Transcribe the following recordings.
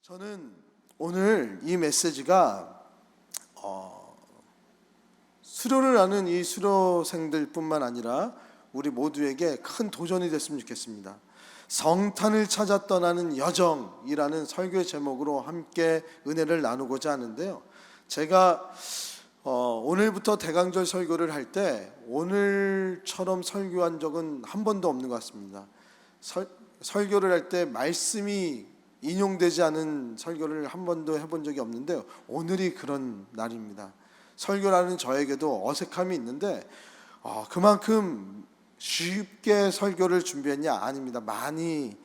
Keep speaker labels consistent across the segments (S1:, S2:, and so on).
S1: 저는 오늘 이 메시지가 수료를 하는 이 수료생들뿐만 아니라 우리 모두에게 큰 도전이 됐으면 좋겠습니다. 성탄을 찾아 떠나는 여정이라는 설교의 제목으로 함께 은혜를 나누고자 하는데요. 제가 오늘부터 대강절 설교를 할 때 오늘처럼 설교한 적은 한 번도 없는 것 같습니다. 설교를 할 때 말씀이 인용되지 않은 설교를 한 번도 해본 적이 없는데요. 오늘이 그런 날입니다. 설교라는 저에게도 어색함이 있는데 그만큼 쉽게 설교를 준비했냐? 아닙니다. 많이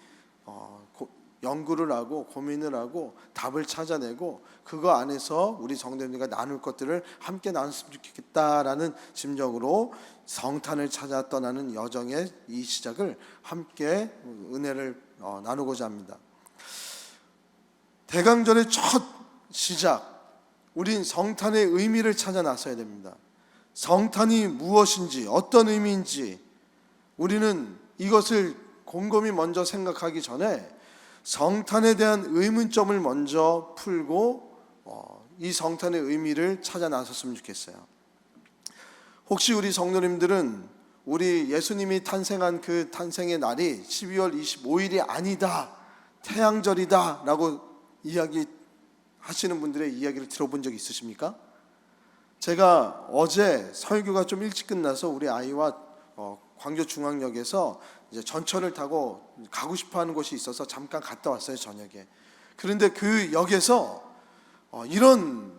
S1: 연구를 하고 고민을 하고 답을 찾아내고 그거 안에서 우리 성도님들과 나눌 것들을 함께 나눴으면 좋겠다라는 심정으로 성탄을 찾아 떠나는 여정의 이 시작을 함께 은혜를 나누고자 합니다. 대강절의 첫 시작, 우린 성탄의 의미를 찾아 나서야 됩니다. 성탄이 무엇인지, 어떤 의미인지 우리는 이것을 곰곰이 먼저 생각하기 전에 성탄에 대한 의문점을 먼저 풀고 이 성탄의 의미를 찾아 나섰으면 좋겠어요. 혹시 우리 성도님들은 우리 예수님이 탄생한 그 탄생의 날이 12월 25일이 아니다, 태양절이다 라고 이야기하시는 분들의 이야기를 들어본 적이 있으십니까? 제가 어제 설교가 좀 일찍 끝나서 우리 아이와 광교중앙역에서 이제 전철을 타고 가고 싶어하는 곳이 있어서 잠깐 갔다 왔어요, 저녁에. 그런데 그 역에서 이런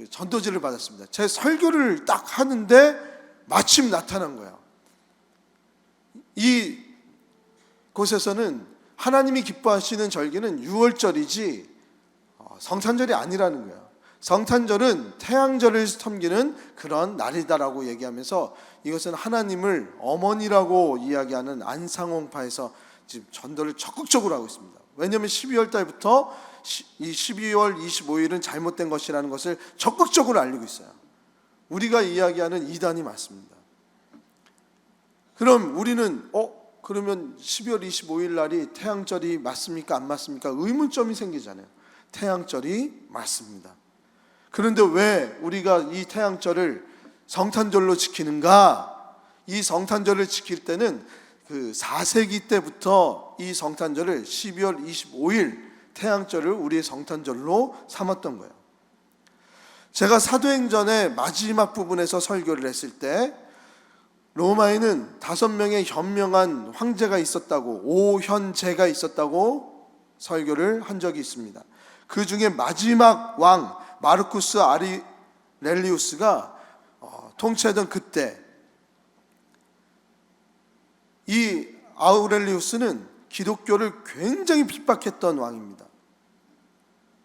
S1: 전도지를 받았습니다. 제 설교를 딱 하는데 마침 나타난 거예요. 이 곳에서는 하나님이 기뻐하시는 절기는 6월절이지 성탄절이 아니라는 거예요. 성탄절은 태양절을 섬기는 그런 날이다라고 얘기하면서 이것은 하나님을 어머니라고 이야기하는 안상홍파에서 지금 전도를 적극적으로 하고 있습니다. 왜냐하면 12월 달부터 이 12월 25일은 잘못된 것이라는 것을 적극적으로 알리고 있어요. 우리가 이야기하는 이단이 맞습니다. 그럼 우리는 그러면 12월 25일 날이 태양절이 맞습니까? 안 맞습니까? 의문점이 생기잖아요. 태양절이 맞습니다. 그런데 왜 우리가 이 태양절을 성탄절로 지키는가? 이 성탄절을 지킬 때는 그 4세기 때부터 이 성탄절을 12월 25일 태양절을 우리의 성탄절로 삼았던 거예요. 제가 사도행전의 마지막 부분에서 설교를 했을 때 로마에는 5명의 현명한 황제가 있었다고, 오현제가 있었다고 설교를 한 적이 있습니다. 그 중에 마지막 왕 마르쿠스 아리렐리우스가 통치하던 그때 이 아우렐리우스는 기독교를 굉장히 핍박했던 왕입니다.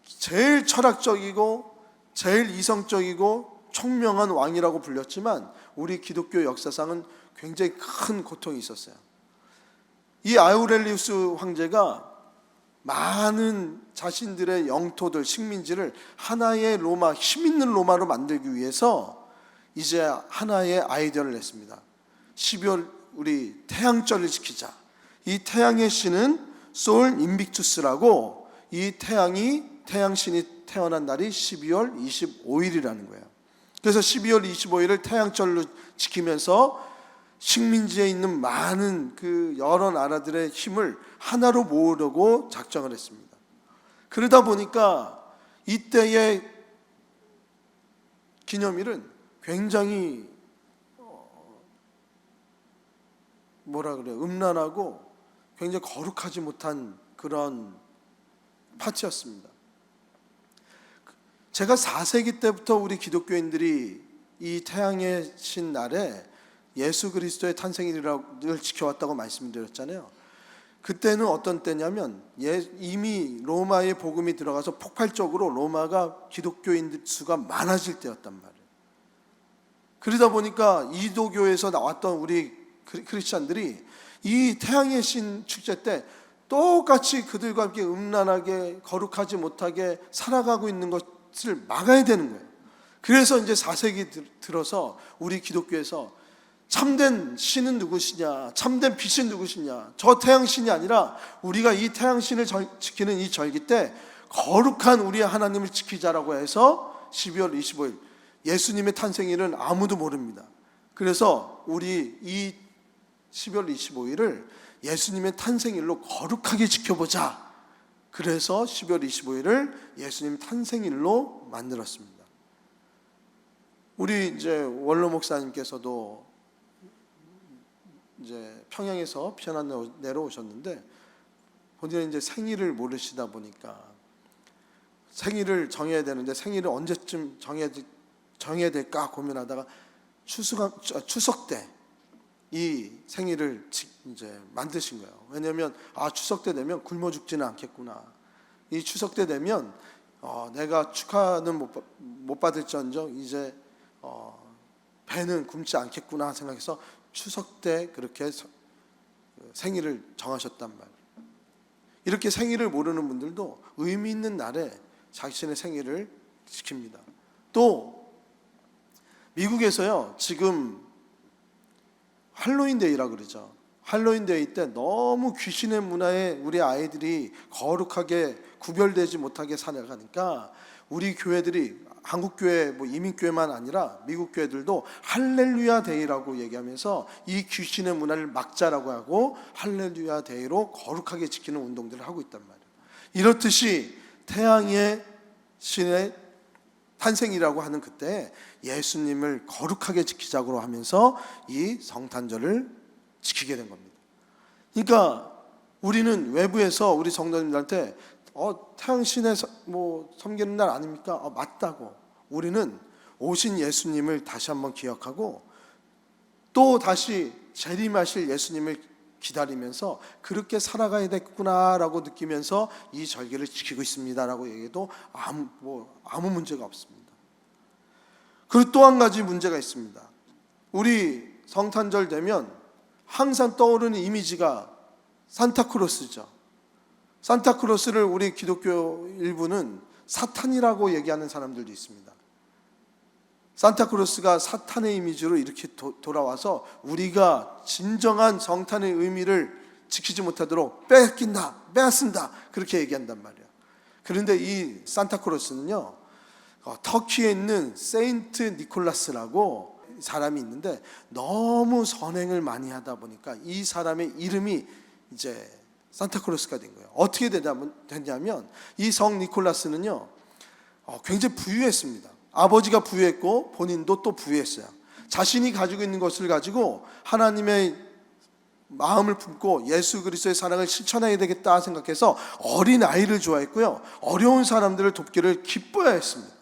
S1: 제일 철학적이고 제일 이성적이고 총명한 왕이라고 불렸지만 우리 기독교 역사상은 굉장히 큰 고통이 있었어요. 이 아우렐리우스 황제가 많은 자신들의 영토들, 식민지를 하나의 로마, 힘있는 로마로 만들기 위해서 이제 하나의 아이디어를 냈습니다. 12월 우리 태양절을 지키자. 이 태양의 신은 솔 인빅투스라고, 이 태양신이 태어난 날이 12월 25일이라는 거예요. 그래서 12월 25일을 태양절로 지키면서 식민지에 있는 많은 그 여러 나라들의 힘을 하나로 모으려고 작정을 했습니다. 그러다 보니까 이때의 기념일은 굉장히 음란하고 굉장히 거룩하지 못한 그런 파티였습니다. 제가 4세기 때부터 우리 기독교인들이 이 태양의 신 날에 예수 그리스도의 탄생일을 지켜왔다고 말씀드렸잖아요. 그때는 어떤 때냐면 이미 로마의 복음이 들어가서 폭발적으로 로마가 기독교인 수가 많아질 때였단 말이에요. 그러다 보니까 이도교에서 나왔던 우리 크리스찬들이 이 태양의 신 축제 때 똑같이 그들과 함께 음란하게 거룩하지 못하게 살아가고 있는 것을 막아야 되는 거예요. 그래서 이제 4세기 들어서 우리 기독교에서 참된 신은 누구시냐, 참된 빛은 누구시냐, 저 태양신이 아니라 우리가 이 태양신을 지키는 이 절기 때 거룩한 우리의 하나님을 지키자라고 해서 12월 25일 예수님의 탄생일은 아무도 모릅니다. 그래서 우리 이 12월 25일을 예수님의 탄생일로 거룩하게 지켜보자. 그래서 12월 25일을 예수님 탄생일로 만들었습니다. 우리 이제 원로 목사님께서도 이제 평양에서 피난 내려오셨는데 본인은 이제 생일을 모르시다 보니까 생일을 정해야 되는데 생일을 언제쯤 정해야 될까 고민하다가 추석 때 이 생일을 이제 만드신 거예요. 왜냐하면 추석 때 되면 굶어 죽지는 않겠구나. 이 추석 때 되면 내가 축하는 못 받을지언정 이제 배는 굶지 않겠구나 생각해서 추석 때 그렇게 생일을 정하셨단 말이에요. 이렇게 생일을 모르는 분들도 의미 있는 날에 자신의 생일을 지킵니다. 또 미국에서요 지금 할로윈데이라 그러죠. 할로윈데이 때 너무 귀신의 문화에 우리 아이들이 거룩하게 구별되지 못하게 살아가니까 우리 교회들이 한국 교회 이민 교회만 아니라 미국 교회들도 할렐루야 데이라고 얘기하면서 이 귀신의 문화를 막자라고 하고 할렐루야 데이로 거룩하게 지키는 운동들을 하고 있단 말이에요. 이렇듯이 태양의 신의 탄생이라고 하는 그때 예수님을 거룩하게 지키자고 하면서 이 성탄절을 지키게 된 겁니다. 그러니까 우리는 외부에서 우리 성도님들한테 태양신의 섬기는 날 아닙니까? 맞다고. 우리는 오신 예수님을 다시 한번 기억하고 또 다시 재림하실 예수님을 기다리면서 그렇게 살아가야 되겠구나라고 느끼면서 이 절기를 지키고 있습니다라고 얘기해도 아무 문제가 없습니다. 그리고 또 한 가지 문제가 있습니다. 우리 성탄절 되면 항상 떠오르는 이미지가 산타크로스죠. 산타크로스를 우리 기독교 일부는 사탄이라고 얘기하는 사람들도 있습니다. 산타크로스가 사탄의 이미지로 이렇게 돌아와서 우리가 진정한 성탄의 의미를 지키지 못하도록 빼앗긴다, 그렇게 얘기한단 말이에요. 그런데 이 산타크로스는요, 터키에 있는 세인트 니콜라스라고 사람이 있는데 너무 선행을 많이 하다 보니까 이 사람의 이름이 이제 산타크로스가 된 거예요. 어떻게 됐냐면 이 성 니콜라스는요 굉장히 부유했습니다. 아버지가 부유했고 본인도 또 부유했어요. 자신이 가지고 있는 것을 가지고 하나님의 마음을 품고 예수 그리스도의 사랑을 실천해야 되겠다 생각해서 어린 아이를 좋아했고요, 어려운 사람들을 돕기를 기뻐했습니다.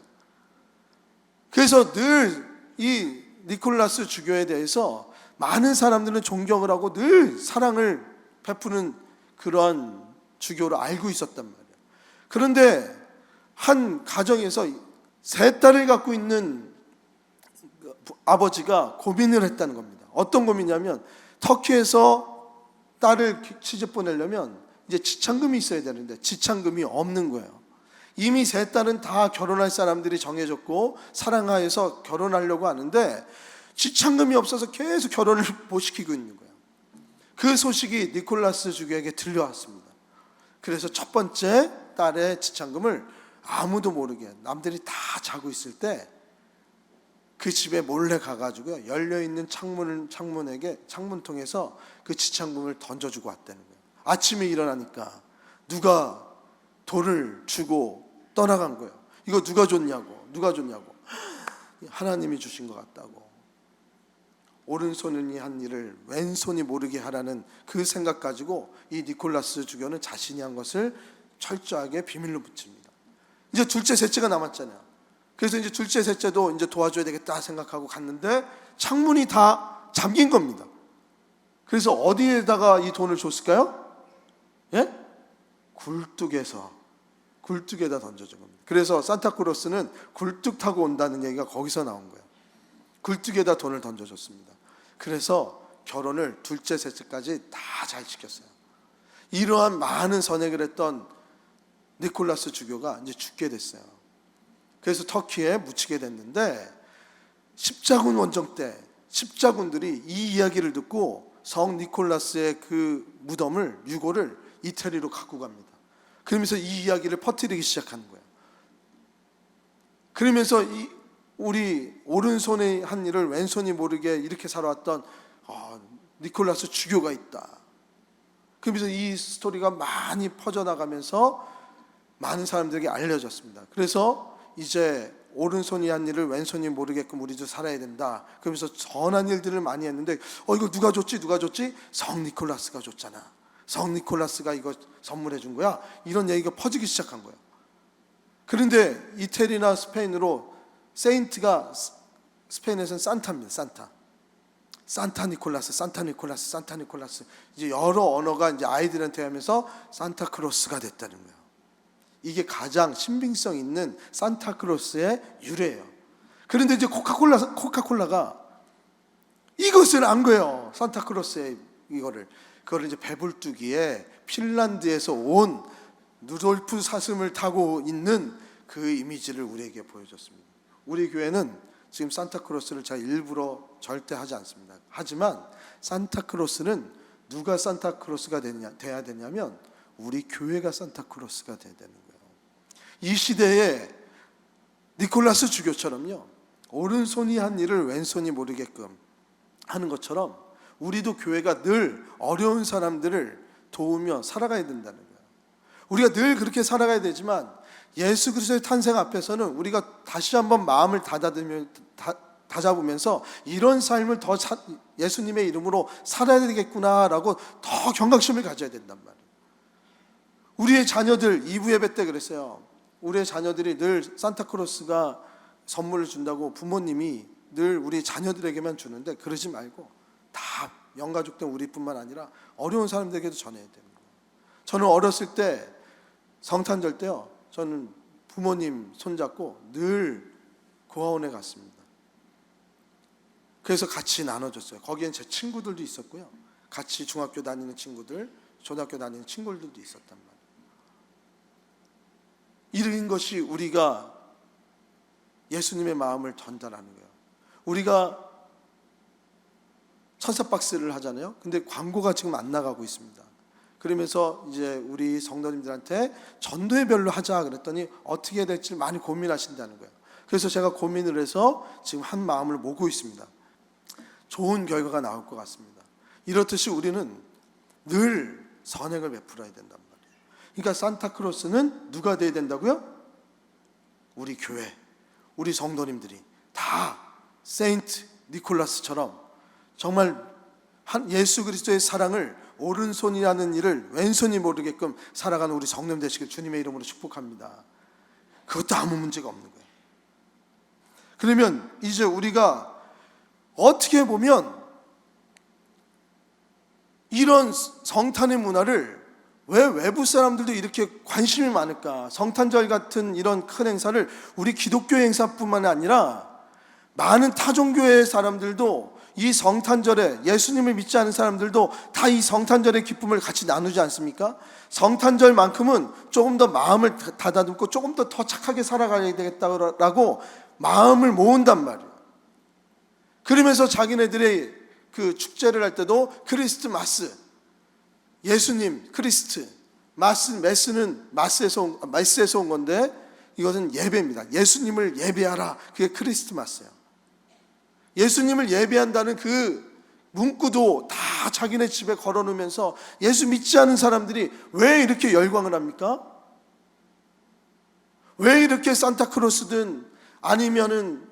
S1: 그래서 늘 이 니콜라스 주교에 대해서 많은 사람들은 존경을 하고 늘 사랑을 베푸는 그러한 주교로 알고 있었단 말이에요. 그런데 한 가정에서 세 딸을 갖고 있는 아버지가 고민을 했다는 겁니다. 어떤 고민이냐면 터키에서 딸을 시집 보내려면 이제 지참금이 있어야 되는데 지참금이 없는 거예요. 이미 세 딸은 다 결혼할 사람들이 정해졌고 사랑하여서 결혼하려고 하는데 지참금이 없어서 계속 결혼을 못 시키고 있는 거예요. 그 소식이 니콜라스 주교에게 들려왔습니다. 그래서 첫 번째 딸의 지참금을 아무도 모르게 남들이 다 자고 있을 때 그 집에 몰래 가가지고 열려있는 창문 통해서 그 지참금을 던져주고 왔다는 거예요. 아침에 일어나니까 누가 돌을 주고 떠나간 거예요. 이거 누가 줬냐고. 하나님이 주신 것 같다고. 오른손이 한 일을 왼손이 모르게 하라는 그 생각 가지고 이 니콜라스 주교는 자신이 한 것을 철저하게 비밀로 붙입니다. 이제 둘째 셋째가 남았잖아요. 그래서 이제 둘째 셋째도 이제 도와줘야 되겠다 생각하고 갔는데 창문이 다 잠긴 겁니다. 그래서 어디에다가 이 돈을 줬을까요? 예? 굴뚝에다 던져준 겁니다. 그래서 산타크로스는 굴뚝 타고 온다는 얘기가 거기서 나온 거예요. 굴뚝에다 돈을 던져줬습니다. 그래서 결혼을 둘째 셋째까지 다 잘 지켰어요. 이러한 많은 선행을 했던 니콜라스 주교가 이제 죽게 됐어요. 그래서 터키에 묻히게 됐는데 십자군 원정 때 십자군들이 이 이야기를 듣고 성 니콜라스의 그 무덤을 유골을 이태리로 갖고 갑니다. 그러면서 이 이야기를 퍼뜨리기 시작하는 거예요. 그러면서 우리 오른손이 한 일을 왼손이 모르게 이렇게 살아왔던 니콜라스 주교가 있다. 그러면서 이 스토리가 많이 퍼져나가면서 많은 사람들에게 알려졌습니다. 그래서 이제 오른손이 한 일을 왼손이 모르게끔 우리도 살아야 된다. 그러면서 선한 일들을 많이 했는데 이거 누가 줬지? 성 니콜라스가 줬잖아. 성 니콜라스가 이거 선물해 준 거야. 이런 얘기가 퍼지기 시작한 거예요. 그런데 이태리나 스페인으로 세인트가 스페인에서는 산타입니다. 산타 니콜라스. 이제 여러 언어가 이제 아이들한테 하면서 산타크로스가 됐다는 거예요. 이게 가장 신빙성 있는 산타크로스의 유래예요. 그런데 이제 코카콜라가 이것을 안 거예요. 산타크로스의 그거를 이제 배불뚝이에 핀란드에서 온 루돌프 사슴을 타고 있는 그 이미지를 우리에게 보여줬습니다. 우리 교회는 지금 산타크로스를 잘 일부러 절대 하지 않습니다. 하지만 산타크로스는 누가 산타크로스가 돼야 되냐면 우리 교회가 산타크로스가 돼야 되는 거예요. 이 시대에 니콜라스 주교처럼요, 오른손이 한 일을 왼손이 모르게끔 하는 것처럼 우리도 교회가 늘 어려운 사람들을 도우며 살아가야 된다는 거예요. 우리가 늘 그렇게 살아가야 되지만 예수 그리스도의 탄생 앞에서는 우리가 다시 한번 마음을 다잡으면서 이런 삶을 더 예수님의 이름으로 살아야 되겠구나라고 더 경각심을 가져야 된단 말이에요. 우리의 자녀들 2부 예배 때 그랬어요. 우리의 자녀들이 늘 산타크로스가 선물을 준다고 부모님이 늘 우리 자녀들에게만 주는데 그러지 말고 다 영가족들 우리뿐만 아니라 어려운 사람들에게도 전해야 됩니다. 저는 어렸을 때 성탄절 때요, 저는 부모님 손잡고 늘 고아원에 갔습니다. 그래서 같이 나눠줬어요. 거기엔 제 친구들도 있었고요, 같이 중학교 다니는 친구들, 초등학교 다니는 친구들도 있었단 말이에요. 이런 것이 우리가 예수님의 마음을 전달하는 거예요. 우리가 천사박스를 하잖아요. 근데 광고가 지금 안 나가고 있습니다. 그러면서 이제 우리 성도님들한테 전도회별로 하자 그랬더니 어떻게 해야 될지 많이 고민하신다는 거예요. 그래서 제가 고민을 해서 지금 한 마음을 모으고 있습니다. 좋은 결과가 나올 것 같습니다. 이렇듯이 우리는 늘 선행을 베풀어야 된단 말이에요. 그러니까 산타크로스는 누가 돼야 된다고요? 우리 교회, 우리 성도님들이 다 세인트 니콜라스처럼 정말 예수 그리스도의 사랑을 오른손이라는 일을 왼손이 모르게끔 살아가는 우리 성도님 되시길 주님의 이름으로 축복합니다. 그것도 아무 문제가 없는 거예요. 그러면 이제 우리가 어떻게 보면 이런 성탄의 문화를 왜 외부 사람들도 이렇게 관심이 많을까? 성탄절 같은 이런 큰 행사를 우리 기독교 행사뿐만 아니라 많은 타종교의 사람들도 이 성탄절에, 예수님을 믿지 않은 사람들도 다 이 성탄절의 기쁨을 같이 나누지 않습니까? 성탄절만큼은 조금 더 마음을 다다듬고 조금 더 착하게 살아가야 되겠다라고 마음을 모은단 말이에요. 그러면서 자기네들의 그 축제를 할 때도 크리스트마스, 예수님 크리스트, 메스는 마스에서 온 건데 이것은 예배입니다. 예수님을 예배하라. 그게 크리스트마스예요. 예수님을 예배한다는 그 문구도 다 자기네 집에 걸어놓으면서 예수 믿지 않은 사람들이 왜 이렇게 열광을 합니까? 왜 이렇게 산타크로스든 아니면은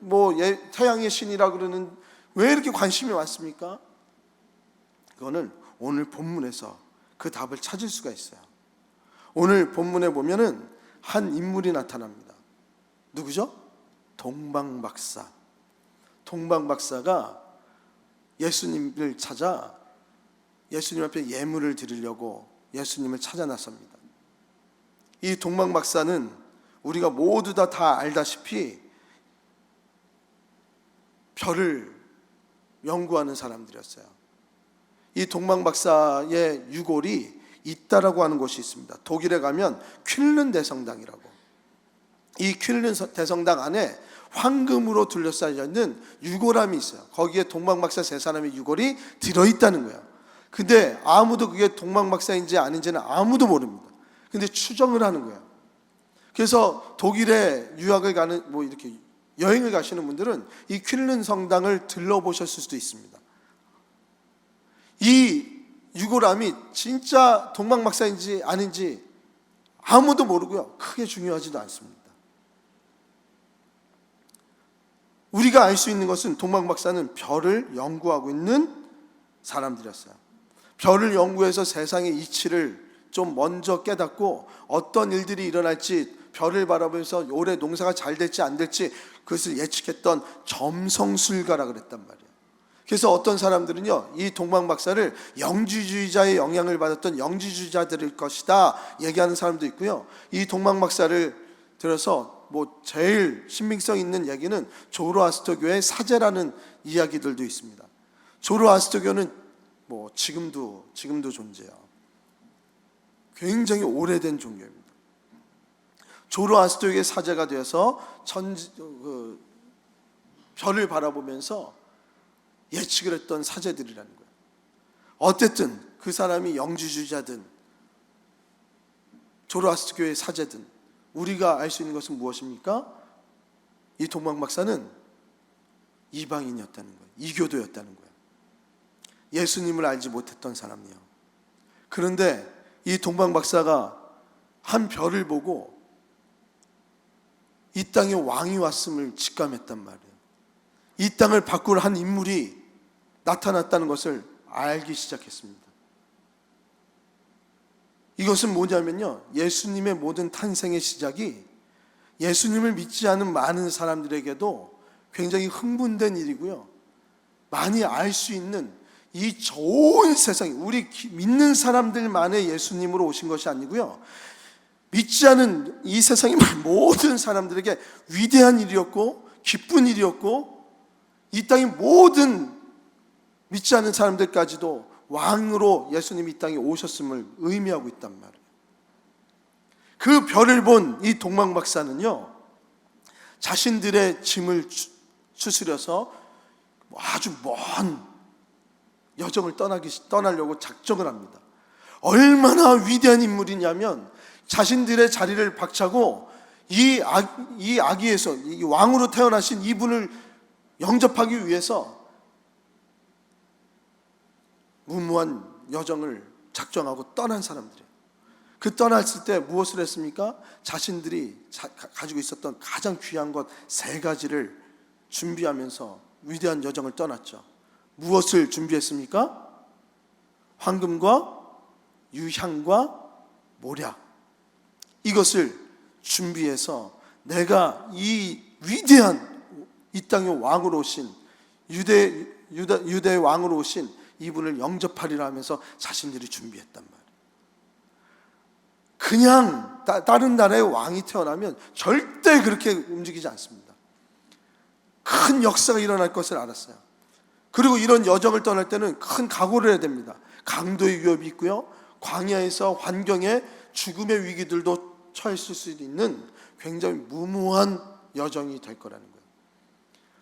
S1: 태양의 신이라 그러는 왜 이렇게 관심이 많습니까? 그거는 오늘 본문에서 그 답을 찾을 수가 있어요. 오늘 본문에 보면은 한 인물이 나타납니다. 누구죠? 동방박사. 동방박사가 예수님을 찾아 예수님 앞에 예물을 드리려고 예수님을 찾아 나섭니다. 이 동방박사는 우리가 모두 다 알다시피 별을 연구하는 사람들이었어요. 이 동방박사의 유골이 있다라고 하는 곳이 있습니다. 독일에 가면 퀼른 대성당이라고. 이 퀼른 대성당 안에 황금으로 둘러싸여 있는 유골함이 있어요. 거기에 동방박사 세 사람의 유골이 들어있다는 거예요. 근데 아무도 그게 동방박사인지 아닌지는 아무도 모릅니다. 근데 추정을 하는 거야. 그래서 독일에 유학을 가는 이렇게 여행을 가시는 분들은 이 퀼른 성당을 들러보셨을 수도 있습니다. 이 유골함이 진짜 동방박사인지 아닌지 아무도 모르고요. 크게 중요하지도 않습니다. 우리가 알 수 있는 것은 동방박사는 별을 연구하고 있는 사람들이었어요. 별을 연구해서 세상의 이치를 좀 먼저 깨닫고 어떤 일들이 일어날지 별을 바라보면서 올해 농사가 잘 될지 안 될지 그것을 예측했던 점성술가라 그랬단 말이에요. 그래서 어떤 사람들은요, 이 동방박사를 영지주의자의 영향을 받았던 영지주의자들일 것이다 얘기하는 사람도 있고요. 이 동방박사를 들어서 제일 신빙성 있는 얘기는 조로아스터교의 사제라는 이야기들도 있습니다. 조로아스터교는 지금도 존재해요. 굉장히 오래된 종교입니다. 조로아스터교의 사제가 되어서 별을 바라보면서 예측을 했던 사제들이라는 거예요. 어쨌든 그 사람이 영지주의자든 조로아스터교의 사제든 우리가 알 수 있는 것은 무엇입니까? 이 동방박사는 이방인이었다는 거예요. 이교도였다는 거예요. 예수님을 알지 못했던 사람이에요. 그런데 이 동방박사가 한 별을 보고 이 땅에 왕이 왔음을 직감했단 말이에요. 이 땅을 바꿀 한 인물이 나타났다는 것을 알기 시작했습니다. 이것은 뭐냐면요, 예수님의 모든 탄생의 시작이 예수님을 믿지 않은 많은 사람들에게도 굉장히 흥분된 일이고요, 많이 알 수 있는 이 좋은 세상, 우리 믿는 사람들만의 예수님으로 오신 것이 아니고요, 믿지 않은 이 세상의 모든 사람들에게 위대한 일이었고 기쁜 일이었고, 이 땅의 모든 믿지 않는 사람들까지도 왕으로 예수님이 이 땅에 오셨음을 의미하고 있단 말이에요. 그 별을 본 이 동방박사는요, 자신들의 짐을 추스려서 아주 먼 여정을 떠나려고 작정을 합니다. 얼마나 위대한 인물이냐면 자신들의 자리를 박차고 이 아기에서 이 왕으로 태어나신 이분을 영접하기 위해서 무모한 여정을 작정하고 떠난 사람들이에요. 그 떠났을 때 무엇을 했습니까? 자신들이 가지고 있었던 가장 귀한 것 3가지를 준비하면서 위대한 여정을 떠났죠. 무엇을 준비했습니까? 황금과 유향과 모략, 이것을 준비해서 내가 이 위대한 이 땅의 왕으로 오신 유대의 왕으로 오신 이분을 영접하리라 하면서 자신들이 준비했단 말이에요. 그냥 다른 나라의 왕이 태어나면 절대 그렇게 움직이지 않습니다. 큰 역사가 일어날 것을 알았어요. 그리고 이런 여정을 떠날 때는 큰 각오를 해야 됩니다. 강도의 위협이 있고요, 광야에서 환경에 죽음의 위기들도 처했을 수 있는 굉장히 무모한 여정이 될 거라는 거예요.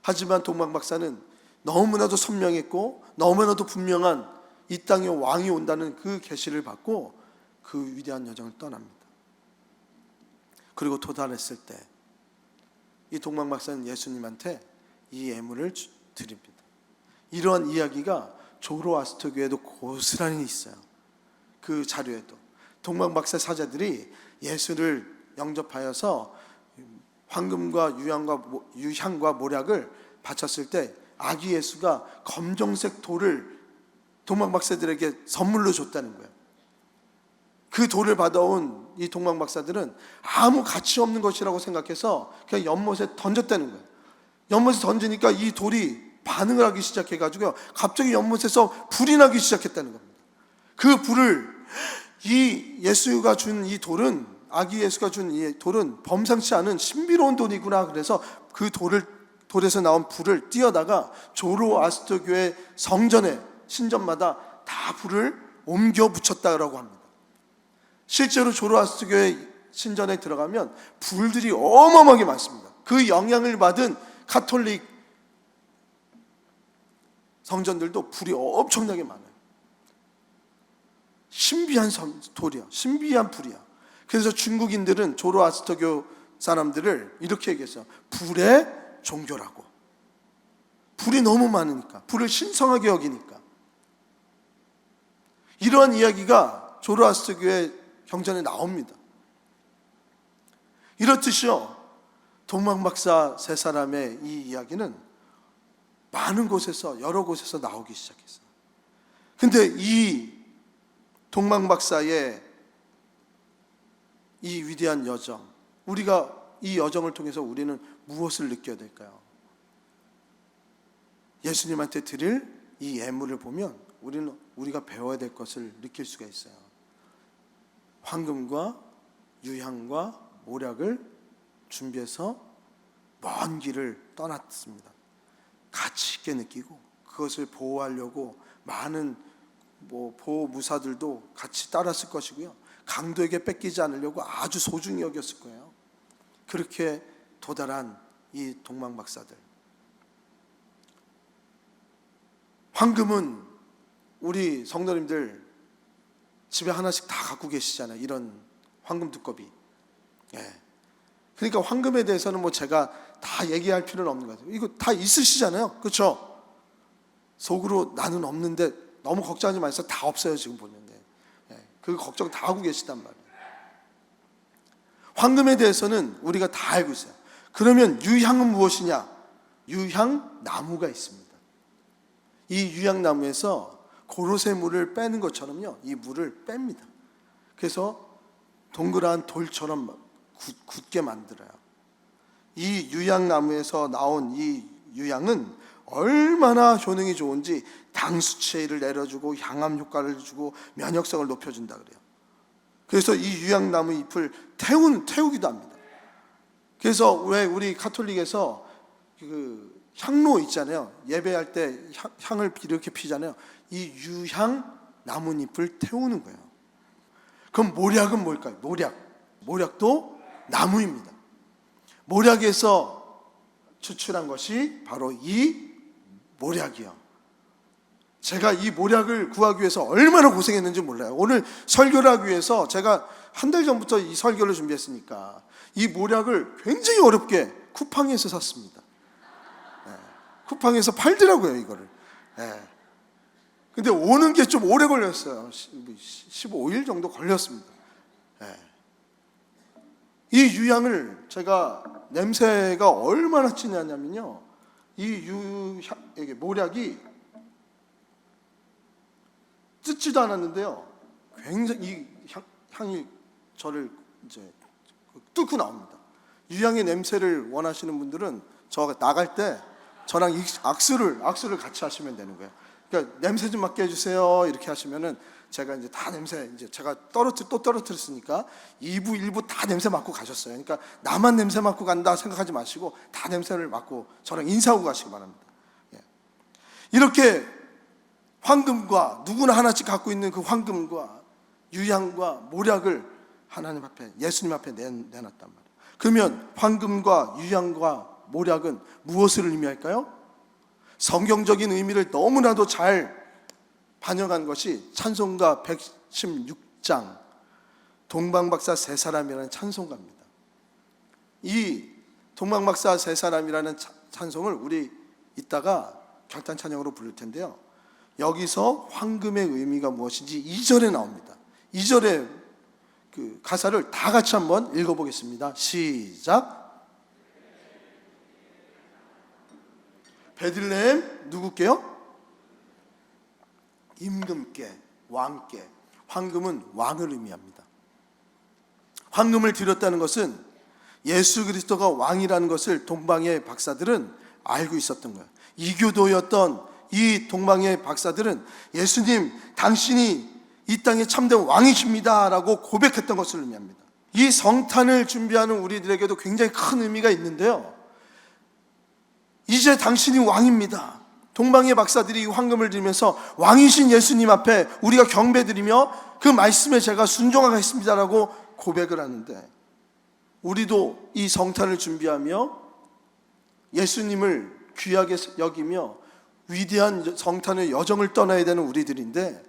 S1: 하지만 동방박사는 너무나도 선명했고 너무나도 분명한 이 땅에 왕이 온다는 그 계시를 받고 그 위대한 여정을 떠납니다. 그리고 도달했을 때 이 동방박사는 예수님한테 이 예물을 드립니다. 이러한 이야기가 조로아스터교에도 고스란히 있어요. 그 자료에도 동방박사 사자들이 예수를 영접하여서 황금과 유향과 모략을 바쳤을 때 아기 예수가 검정색 돌을 동방박사들에게 선물로 줬다는 거예요. 그 돌을 받아온 이 동방박사들은 아무 가치 없는 것이라고 생각해서 그냥 연못에 던졌다는 거예요. 연못에 던지니까 이 돌이 반응을 하기 시작해가지고 갑자기 연못에서 불이 나기 시작했다는 겁니다. 그 불을 이 예수가 준 이 돌은, 아기 예수가 준 이 돌은 범상치 않은 신비로운 돌이구나. 그래서 그 돌에서 나온 불을 띄어다가 조로아스터교의 성전에, 신전마다 다 불을 옮겨 붙였다고 합니다. 실제로 조로아스터교의 신전에 들어가면 불들이 어마어마하게 많습니다. 그 영향을 받은 가톨릭 성전들도 불이 엄청나게 많아요. 신비한 돌이야. 신비한 불이야. 그래서 중국인들은 조로아스터교 사람들을 이렇게 얘기했어요. 불의 종교라고. 불이 너무 많으니까, 불을 신성하게 여기니까. 이러한 이야기가 조로아스터교의 경전에 나옵니다. 이렇듯이요, 동방박사 세 사람의 이 이야기는 많은 곳에서, 여러 곳에서 나오기 시작했어요. 근데 이 동방박사의 이 위대한 여정, 우리가 이 여정을 통해서 우리는 무엇을 느껴야 될까요? 예수님한테 드릴 이 예물을 보면 우리가 배워야 될 것을 느낄 수가 있어요. 황금과 유향과 모략을 준비해서 먼 길을 떠났습니다. 가치 있게 느끼고 그것을 보호하려고 많은 보호무사들도 같이 따랐을 것이고요. 강도에게 뺏기지 않으려고 아주 소중히 여겼을 거예요. 그렇게 도달한 이 동방박사들. 황금은 우리 성도님들 집에 하나씩 다 갖고 계시잖아요. 이런 황금 두꺼비. 예. 그러니까 황금에 대해서는 제가 다 얘기할 필요는 없는 것 같아요. 이거 다 있으시잖아요. 그렇죠? 속으로 나는 없는데 너무 걱정하지 마세요. 다 없어요, 지금 보는데. 예. 그 걱정 다 하고 계시단 말이에요. 황금에 대해서는 우리가 다 알고 있어요. 그러면 유향은 무엇이냐? 유향나무가 있습니다. 이 유향나무에서 고로쇠 물을 빼는 것처럼요, 이 물을 뺍니다. 그래서 동그란 돌처럼 굳게 만들어요. 이 유향나무에서 나온 이 유향은 얼마나 효능이 좋은지 당 수치를 내려주고 향암 효과를 주고 면역성을 높여준다 그래요. 그래서 이 유향나무 잎을 태우기도 합니다. 그래서 왜 우리 가톨릭에서 그 향로 있잖아요. 예배할 때 향을 이렇게 피잖아요. 이 유향 나뭇잎을 태우는 거예요. 그럼 모략은 뭘까요? 모략도 나무입니다. 모략에서 추출한 것이 바로 이 모략이요. 제가 이 모략을 구하기 위해서 얼마나 고생했는지 몰라요. 오늘 설교를 하기 위해서 제가 한 달 전부터 이 설교를 준비했으니까 이 모략을 굉장히 어렵게 쿠팡에서 샀습니다. 쿠팡에서 팔더라고요, 이거를. 근데 오는 게 좀 오래 걸렸어요. 15일 정도 걸렸습니다. 이 유향을 제가 냄새가 얼마나 진하냐면요, 이 모략이 뜯지도 않았는데요, 굉장히 이 향이 저를 이제 뚫고 나옵니다. 유향의 냄새를 원하시는 분들은 저 나갈 때 저랑 악수를 같이 하시면 되는 거예요. 그러니까 냄새 좀 맡게 해주세요. 이렇게 하시면은 제가 이제 다 냄새, 이제 제가 또 떨어뜨렸으니까 2부 1부 다 냄새 맡고 가셨어요. 그러니까 나만 냄새 맡고 간다 생각하지 마시고 다 냄새를 맡고 저랑 인사하고 가시기 바랍니다. 이렇게 황금과, 누구나 하나씩 갖고 있는 그 황금과 유향과 모략을 하나님 앞에, 예수님 앞에 내놨단 말이에요. 그러면 황금과 유향과 모략은 무엇을 의미할까요? 성경적인 의미를 너무나도 잘 반영한 것이 찬송가 116장 동방박사 세 사람이라는 찬송가입니다. 이 동방박사 세 사람이라는 찬송을 우리 이따가 결단 찬양으로 부를 텐데요, 여기서 황금의 의미가 무엇인지 2절에 나옵니다. 2절에 그 가사를 다 같이 한번 읽어보겠습니다. 시작. 베들레헴 누구께요? 임금께, 왕께. 황금은 왕을 의미합니다. 황금을 드렸다는 것은 예수 그리스도가 왕이라는 것을 동방의 박사들은 알고 있었던 거예요. 이교도였던 이 동방의 박사들은 예수님, 당신이 이 땅의 참된 왕이십니다 라고 고백했던 것을 의미합니다. 이 성탄을 준비하는 우리들에게도 굉장히 큰 의미가 있는데요, 이제 당신이 왕입니다. 동방의 박사들이 이 황금을 드리면서 왕이신 예수님 앞에 우리가 경배드리며 그 말씀에 제가 순종하겠습니다 라고 고백을 하는데, 우리도 이 성탄을 준비하며 예수님을 귀하게 여기며 위대한 성탄의 여정을 떠나야 되는 우리들인데,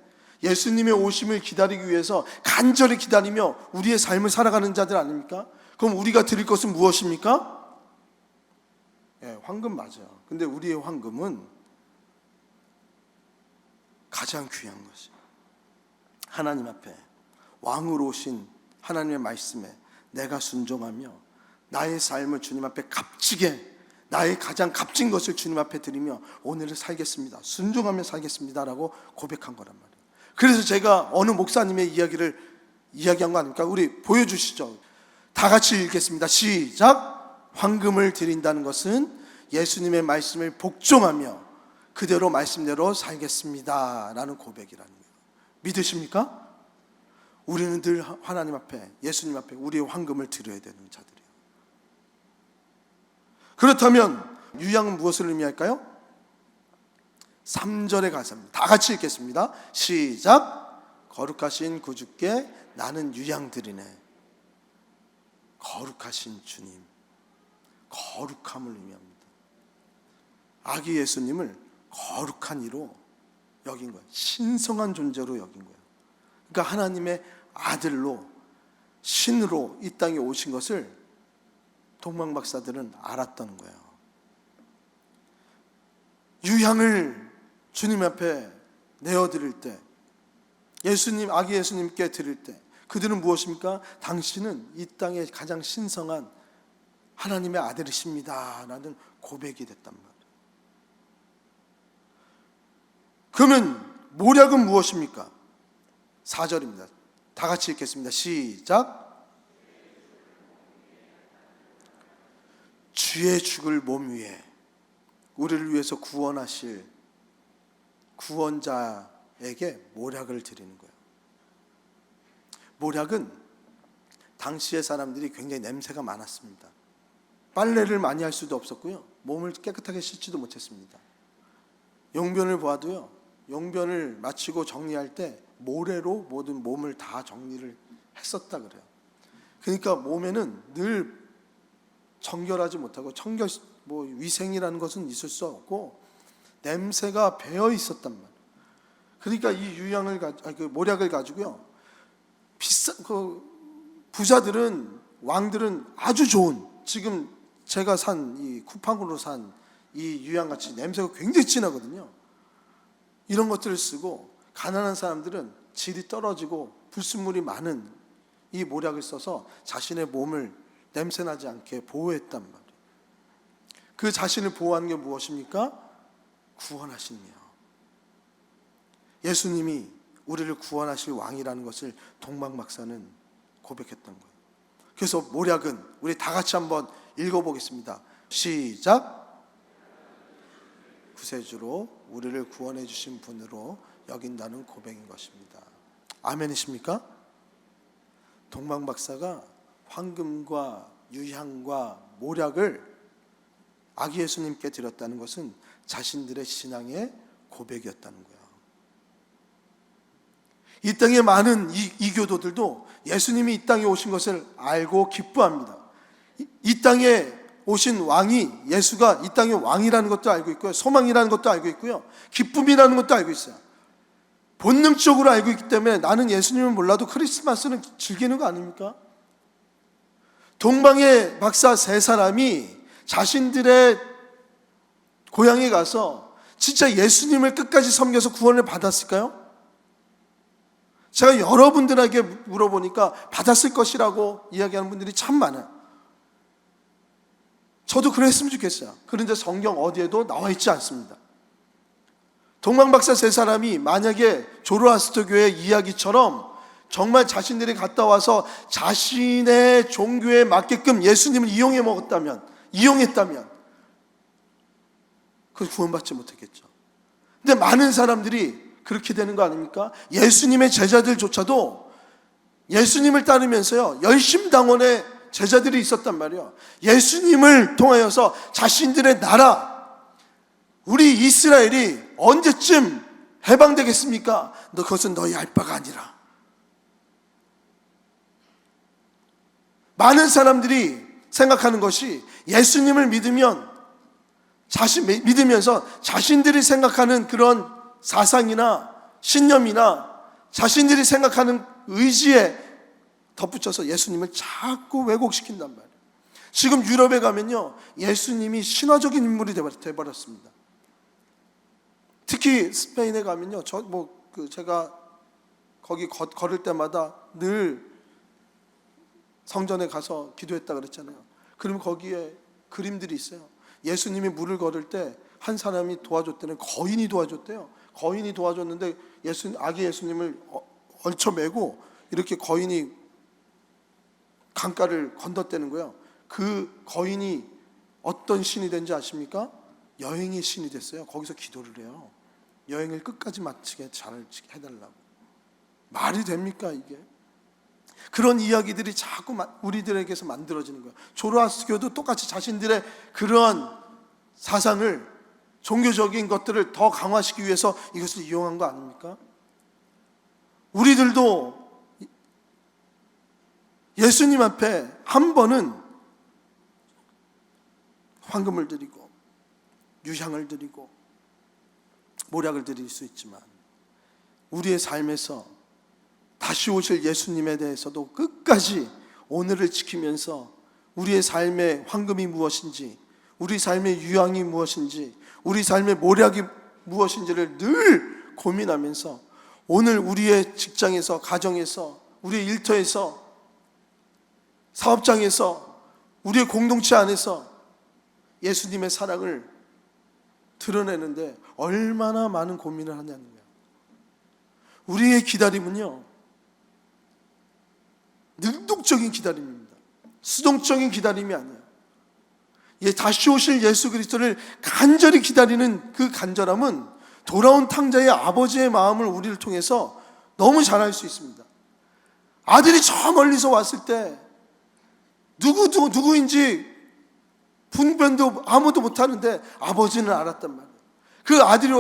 S1: 예수님의 오심을 기다리기 위해서 간절히 기다리며 우리의 삶을 살아가는 자들 아닙니까? 그럼 우리가 드릴 것은 무엇입니까? 황금 맞아요. 근데 우리의 황금은 가장 귀한 것이 하나님 앞에 왕으로 오신 하나님의 말씀에 내가 순종하며 나의 삶을 주님 앞에 값지게, 나의 가장 값진 것을 주님 앞에 드리며 오늘을 살겠습니다, 순종하며 살겠습니다 라고 고백한 거란 말이에요. 그래서 제가 어느 목사님의 이야기를 이야기한 거 아닙니까? 우리 보여주시죠. 다 같이 읽겠습니다. 시작. 황금을 드린다는 것은 예수님의 말씀을 복종하며 그대로 말씀대로 살겠습니다 라는 고백이라는 거예요. 믿으십니까? 우리는 늘 하나님 앞에, 예수님 앞에 우리의 황금을 드려야 되는 자들이에요. 그렇다면 유향은 무엇을 의미할까요? 3절의 가사입니다. 다 같이 읽겠습니다. 시작. 거룩하신 구주께 나는 유향 드리네. 거룩하신 주님, 거룩함을 의미합니다. 아기 예수님을 거룩한 이로 여긴 거예요. 신성한 존재로 여긴 거예요. 그러니까 하나님의 아들로, 신으로 이 땅에 오신 것을 동방박사들은 알았다는 거예요. 유향을 주님 앞에 내어드릴 때, 예수님, 아기 예수님께 드릴 때 그들은 무엇입니까? 당신은 이 땅에 가장 신성한 하나님의 아들이십니다 라는 고백이 됐단 말이에요. 그러면 모략은 무엇입니까? 4절입니다. 다 같이 읽겠습니다. 시작. 주의 죽을 몸 위에 우리를 위해서 구원하실 구원자에게 모략을 드리는 거예요. 모략은 당시의 사람들이 굉장히 냄새가 많았습니다. 빨래를 많이 할 수도 없었고요, 몸을 깨끗하게 씻지도 못했습니다. 용변을 보아도요, 용변을 마치고 정리할 때 모래로 모든 몸을 다 정리를 했었다 그래요. 그러니까 몸에는 늘 청결하지 못하고 위생이라는 것은 있을 수 없고 냄새가 배어 있었단 말이에요. 그러니까 이 유향을 모략을 가지고요, 부자들은, 왕들은 아주 좋은, 지금 제가 산 이 쿠팡으로 산 이 유향같이 냄새가 굉장히 진하거든요. 이런 것들을 쓰고 가난한 사람들은 질이 떨어지고 불순물이 많은 이 모략을 써서 자신의 몸을 냄새나지 않게 보호했단 말이에요. 그 자신을 보호하는 게 무엇입니까? 구원하시네요. 예수님이 우리를 구원하실 왕이라는 것을 동방박사는 고백했던 거예요. 그래서 모략은 우리 다 같이 한번 읽어보겠습니다. 시작. 구세주로 우리를 구원해 주신 분으로 여긴다는 고백인 것입니다. 아멘이십니까? 동방박사가 황금과 유향과 모략을 아기 예수님께 드렸다는 것은 자신들의 신앙의 고백이었다는 거예요. 이 땅에 많은 이교도들도 예수님이 이 땅에 오신 것을 알고 기뻐합니다. 이 땅에 오신 왕이, 예수가 이 땅의 왕이라는 것도 알고 있고요, 소망이라는 것도 알고 있고요, 기쁨이라는 것도 알고 있어요. 본능적으로 알고 있기 때문에 나는 예수님을 몰라도 크리스마스는 즐기는 거 아닙니까? 동방의 박사 세 사람이 자신들의 고향에 가서 진짜 예수님을 끝까지 섬겨서 구원을 받았을까요? 제가 여러분들에게 물어보니까 받았을 것이라고 이야기하는 분들이 참 많아요. 저도 그랬으면 좋겠어요. 그런데 성경 어디에도 나와 있지 않습니다. 동방박사 세 사람이 만약에 조로아스터 교회 이야기처럼 정말 자신들이 갔다 와서 자신의 종교에 맞게끔 예수님을 이용했다면 그건 구원받지 못했겠죠. 근데 많은 사람들이 그렇게 되는 거 아닙니까? 예수님의 제자들조차도 예수님을 따르면서요, 열심당원의 제자들이 있었단 말이에요. 예수님을 통하여서 자신들의 나라, 우리 이스라엘이 언제쯤 해방되겠습니까? 그것은 너희 알 바가 아니라. 많은 사람들이 생각하는 것이 예수님을 믿으면서 자신들이 생각하는 그런 사상이나 신념이나 자신들이 생각하는 의지에 덧붙여서 예수님을 자꾸 왜곡시킨단 말이에요. 지금 유럽에 가면요, 예수님이 신화적인 인물이 되어버렸습니다. 특히 스페인에 가면요, 제가 거기 걸을 때마다 늘 성전에 가서 기도했다 그랬잖아요. 그럼 거기에 그림들이 있어요. 예수님이 물을 걸을 때 한 사람이 도와줬대요. 거인이 도와줬대요. 거인이 도와줬는데 아기 예수님을 얹혀매고 이렇게 거인이 강가를 건넜다는 거예요. 그 거인이 어떤 신이 된지 아십니까? 여행의 신이 됐어요. 거기서 기도를 해요. 여행을 끝까지 마치게 잘 해달라고. 말이 됩니까 이게? 그런 이야기들이 자꾸 우리들에게서 만들어지는 거예요. 조로아스터교도 똑같이 자신들의 그러한 사상을, 종교적인 것들을 더 강화시키기 위해서 이것을 이용한 거 아닙니까? 우리들도 예수님 앞에 한 번은 황금을 드리고 유향을 드리고 모략을 드릴 수 있지만 우리의 삶에서 다시 오실 예수님에 대해서도 끝까지 오늘을 지키면서 우리의 삶의 황금이 무엇인지, 우리 삶의 유향이 무엇인지, 우리 삶의 모략이 무엇인지를 늘 고민하면서 오늘 우리의 직장에서, 가정에서, 우리의 일터에서, 사업장에서, 우리의 공동체 안에서 예수님의 사랑을 드러내는데 얼마나 많은 고민을 하냐는 거예요. 우리의 기다림은요, 능동적인 기다림입니다. 수동적인 기다림이 아니에요. 다시 오실 예수 그리스도를 간절히 기다리는 그 간절함은 돌아온 탕자의 아버지의 마음을 우리를 통해서 너무 잘 알 수 있습니다. 아들이 저 멀리서 왔을 때 누구인지 분변도 아무도 못하는데 아버지는 알았단 말이에요. 그 아들이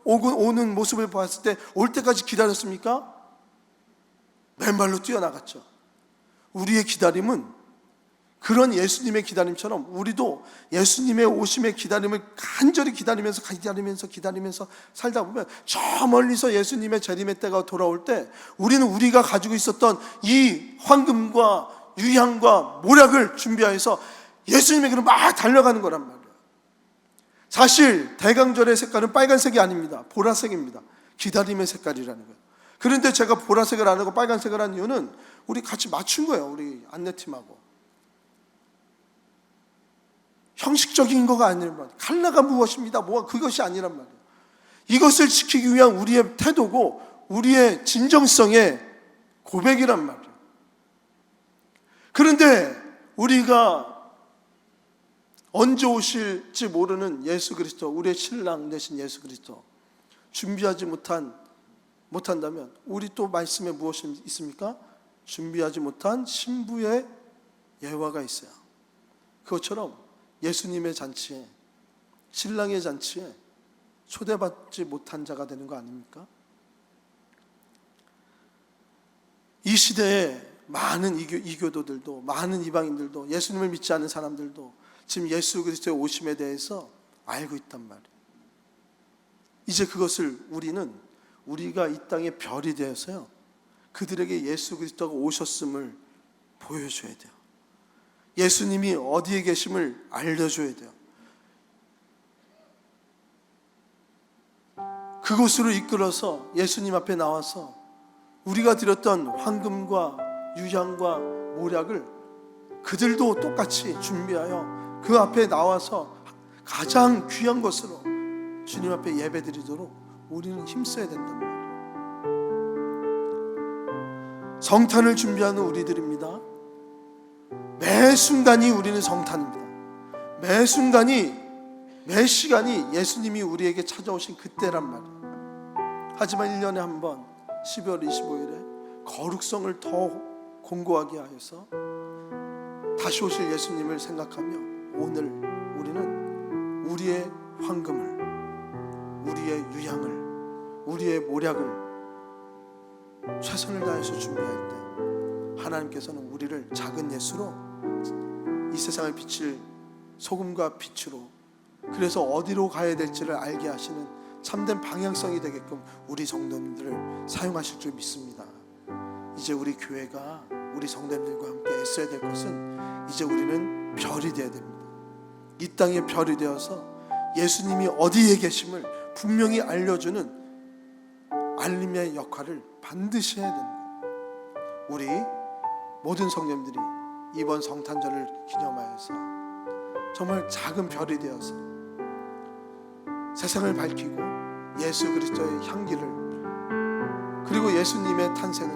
S1: 오는 모습을 봤을 때 올 때까지 기다렸습니까? 맨발로 뛰어나갔죠. 우리의 기다림은 그런 예수님의 기다림처럼 우리도 예수님의 오심의 기다림을 간절히 기다리면서 살다 보면 저 멀리서 예수님의 재림의 때가 돌아올 때 우리는 우리가 가지고 있었던 이 황금과 유향과 모략을 준비해서 예수님에게로 막 달려가는 거란 말이에요. 사실 대강절의 색깔은 빨간색이 아닙니다. 보라색입니다. 기다림의 색깔이라는 거예요. 그런데 제가 보라색을 안 하고 빨간색을 한 이유는 우리 같이 맞춘 거예요. 우리 안내팀하고. 형식적인 거가 아니란 말이에요. 컬러가 무엇입니다. 그것이 아니란 말이에요. 이것을 지키기 위한 우리의 태도고 우리의 진정성의 고백이란 말이에요. 그런데 우리가 언제 오실지 모르는 예수 그리스도, 우리의 신랑 되신 예수 그리스도 준비하지 못한다면 우리 또 말씀에 무엇이 있습니까? 준비하지 못한 신부의 예화가 있어요. 그것처럼 예수님의 잔치에, 신랑의 잔치에 초대받지 못한 자가 되는 거 아닙니까? 이 시대에 많은 이교도들도, 많은 이방인들도, 예수님을 믿지 않는 사람들도 지금 예수 그리스도의 오심에 대해서 알고 있단 말이에요. 이제 그것을 우리가 이 땅의 별이 되어서요, 그들에게 예수 그리스도가 오셨음을 보여줘야 돼요. 예수님이 어디에 계심을 알려줘야 돼요. 그곳으로 이끌어서 예수님 앞에 나와서 우리가 드렸던 황금과 유향과 모략을 그들도 똑같이 준비하여 그 앞에 나와서 가장 귀한 것으로 주님 앞에 예배드리도록 우리는 힘써야 된단 말이에요. 성탄을 준비하는 우리들입니다. 매 순간이 우리는 성탄입니다. 매 순간이, 매 시간이 예수님이 우리에게 찾아오신 그때란 말이에요. 하지만 1년에 한 번 12월 25일에 거룩성을 더 공고하게 하여서 다시 오실 예수님을 생각하며 오늘 우리는 우리의 황금을, 우리의 유향을, 우리의 모략을 최선을 다해서 준비할 때 하나님께서는 우리를 작은 예수로 이 세상을 비칠 소금과 빛으로, 그래서 어디로 가야 될지를 알게 하시는 참된 방향성이 되게끔 우리 성도님들을 사용하실 줄 믿습니다. 이제 우리 교회가 우리 성도님들과 함께 애써야 될 것은 이제 우리는 별이 되어야 됩니다. 이 땅의 별이 되어서 예수님이 어디에 계심을 분명히 알려주는 알림의 역할을 반드시 해야 됩니다. 우리 모든 성도님들이 이번 성탄절을 기념하여서 정말 작은 별이 되어서 세상을 밝히고 예수 그리스도의 향기를, 그리고 예수님의 탄생을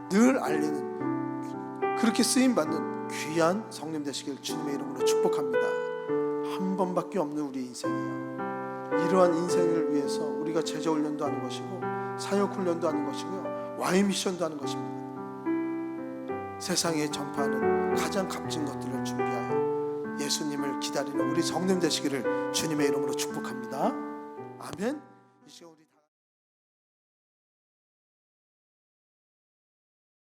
S1: 늘 알리는, 그렇게 쓰임받는 귀한 성님 되시길 주님의 이름으로 축복합니다. 한 번밖에 없는 우리 인생이에요. 이러한 인생을 위해서 우리가 제자 훈련도 하는 것이고 사역 훈련도 하는 것이고요, 와이 미션도 하는 것입니다. 세상에 전파하는 가장 값진 것들을 준비하여 예수님을 기다리는 우리 성님 되시기를 주님의 이름으로 축복합니다. 아멘.